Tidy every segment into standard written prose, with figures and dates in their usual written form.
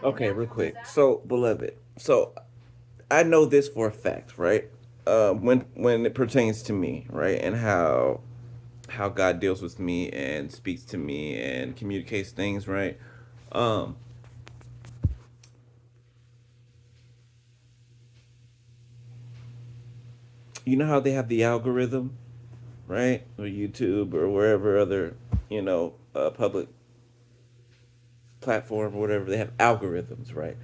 Okay, real quick. So, beloved. So, I know this for a fact, right? When it pertains to me, right, and how God deals with me and speaks to me and communicates things, right? Um, you know how they have the algorithm, right, or YouTube or wherever other, public platform or whatever, they have algorithms, right?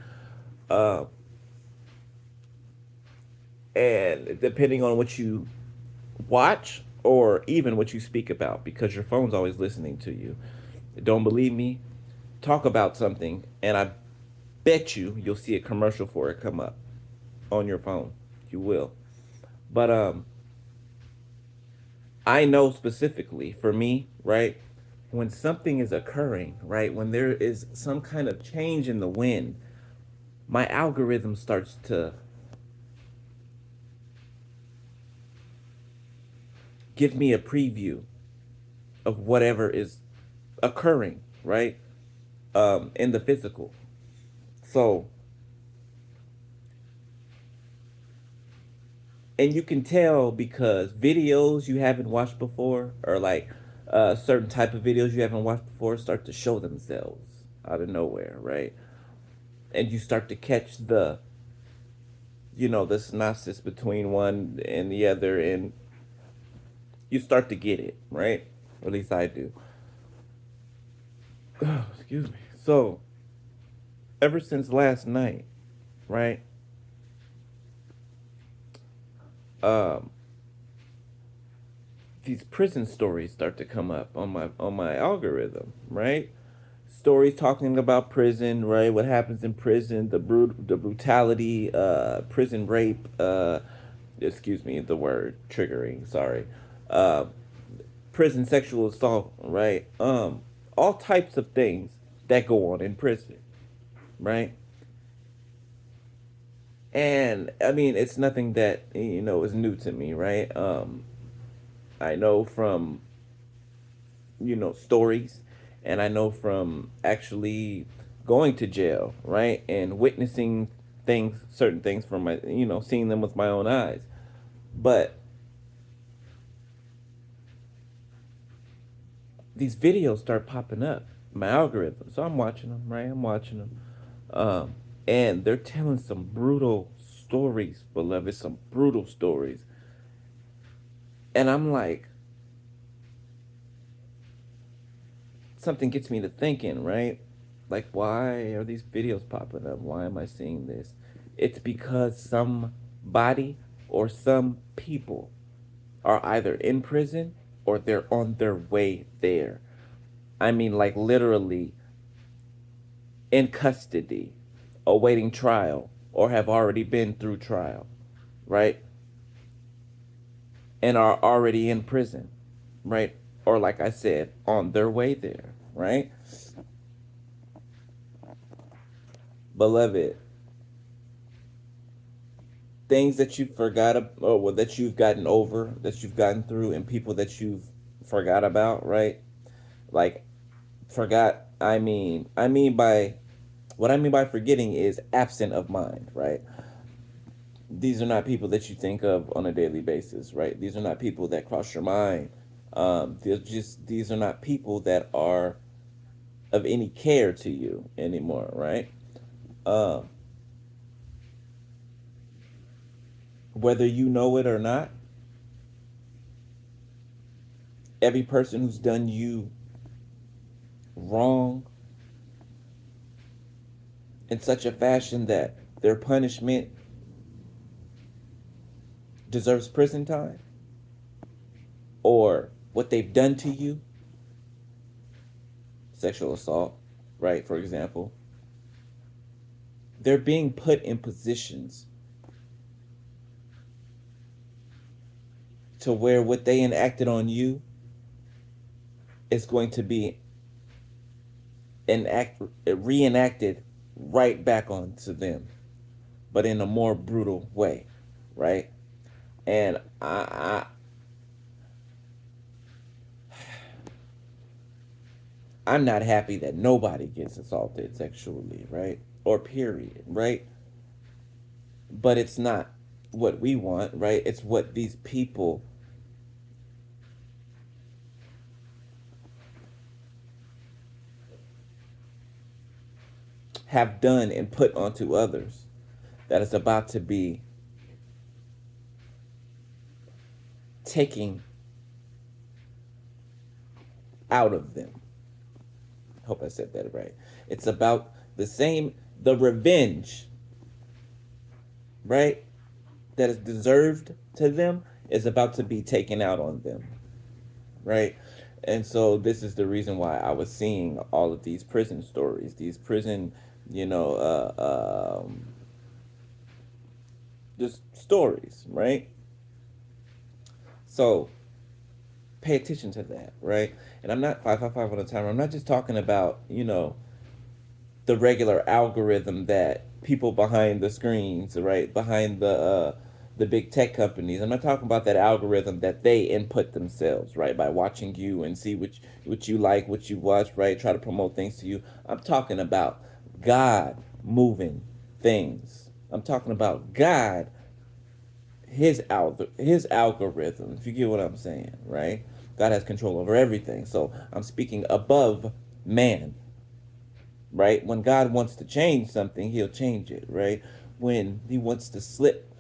Um, and depending on what you watch or even what you speak about, because your phone's always listening to you. Don't believe me? Talk about something, and I bet you'll see a commercial for it come up on your phone. You will. But I know specifically for me, right? When something is occurring, right? When there is some kind of change in the wind, my algorithm starts to give me a preview of whatever is occurring, right? In the physical. So, and you can tell because videos you haven't watched before, or like certain type of videos you haven't watched before, start to show themselves out of nowhere, right? And you start to catch the synopsis between one and the other, and you start to get it, right? Or at least I do. Excuse me. So, ever since last night, right? Um, these prison stories start to come up on my algorithm, right? Stories talking about prison, right? What happens in prison, the brutality, prison rape, excuse me, the word triggering, sorry. Uh prison sexual assault, right? All types of things that go on in prison, right? And I mean, it's nothing that is new to me, right? I know from stories, and I know from actually going to jail, right, and witnessing certain things from my, seeing them with my own eyes. But these videos start popping up, my algorithm. So I'm watching them, right? I'm watching them, and they're telling some brutal stories, beloved, some brutal stories, and I'm like, something gets me to thinking, right? Like, why are these videos popping up? Why am I seeing this? It's because somebody or some people are either in prison or they're on their way there. I mean, like, literally in custody, awaiting trial, or have already been through trial, right? And are already in prison, right? Or, like I said, on their way there, right? Beloved, things that you forgot, or well, that you've gotten over, that you've gotten through, and people that you've forgot about, right? Like, forgot. I mean by what I mean by forgetting is absent of mind, right? These are not people that you think of on a daily basis, right? These are not people that cross your mind. These are not people that are of any care to you anymore, right? Um, Whether you know it or not, every person who's done you wrong in such a fashion that their punishment deserves prison time, or what they've done to you, sexual assault, right, for example, they're being put in positions to where what they enacted on you is going to be reenacted right back onto them, but in a more brutal way, right? And I'm not happy that nobody gets assaulted sexually, right? Or period, right? But it's not what we want, right? It's what these people have done and put onto others that is about to be taking out of them. Hope I said that right. It's about the revenge, right? That is deserved to them is about to be taken out on them, right? And so this is the reason why I was seeing all of these prison stories, these prison, you know, just stories, right? So pay attention to that, right? And I'm not 555 on the timer. I'm not just talking about, the regular algorithm that people behind the screens, right, behind the big tech companies. I'm not talking about that algorithm that they input themselves, right, by watching you and see what you like, what you watch, right, try to promote things to you. I'm talking about God moving things. I'm talking about God, his algorithm. If you get what I'm saying, right? God has control over everything. So I'm speaking above man, right? When God wants to change something, he'll change it, right? When he wants to slip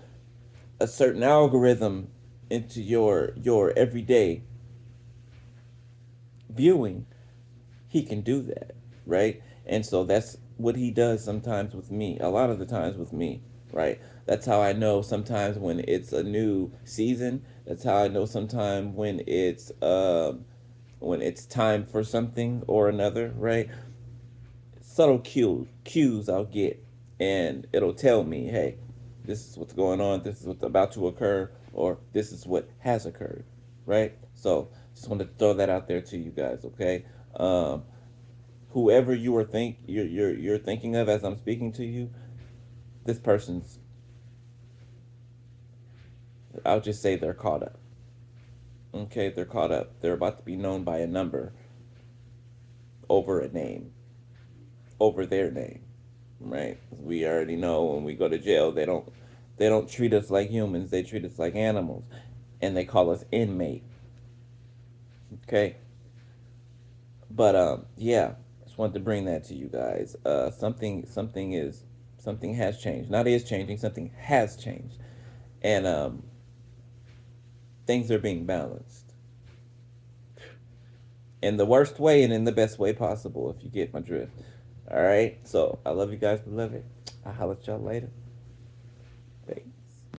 a certain algorithm into your everyday viewing, he can do that, right? And so that's what he does sometimes with me, a lot of the times with me, right? That's how I know sometimes when it's a new season. That's how I know sometimes when it's time for something or another, right? Subtle cues I'll get, and it'll tell me, hey, this is what's going on, this is what's about to occur, or this is what has occurred, right? So just wanted to throw that out there to you guys, okay? Whoever you're thinking of as I'm speaking to you, this person's, I'll just say they're caught up. Okay, they're caught up. They're about to be known by a number over a name, over their name, right? We already know when we go to jail, they don't treat us like humans. They treat us like animals, and they call us inmate. Okay, but yeah, just wanted to bring that to you guys. Something has changed. Not is changing. Something has changed, and things are being balanced in the worst way and in the best way possible. If you get my drift. All right. So I love you guys, beloved. I'll holler at y'all later.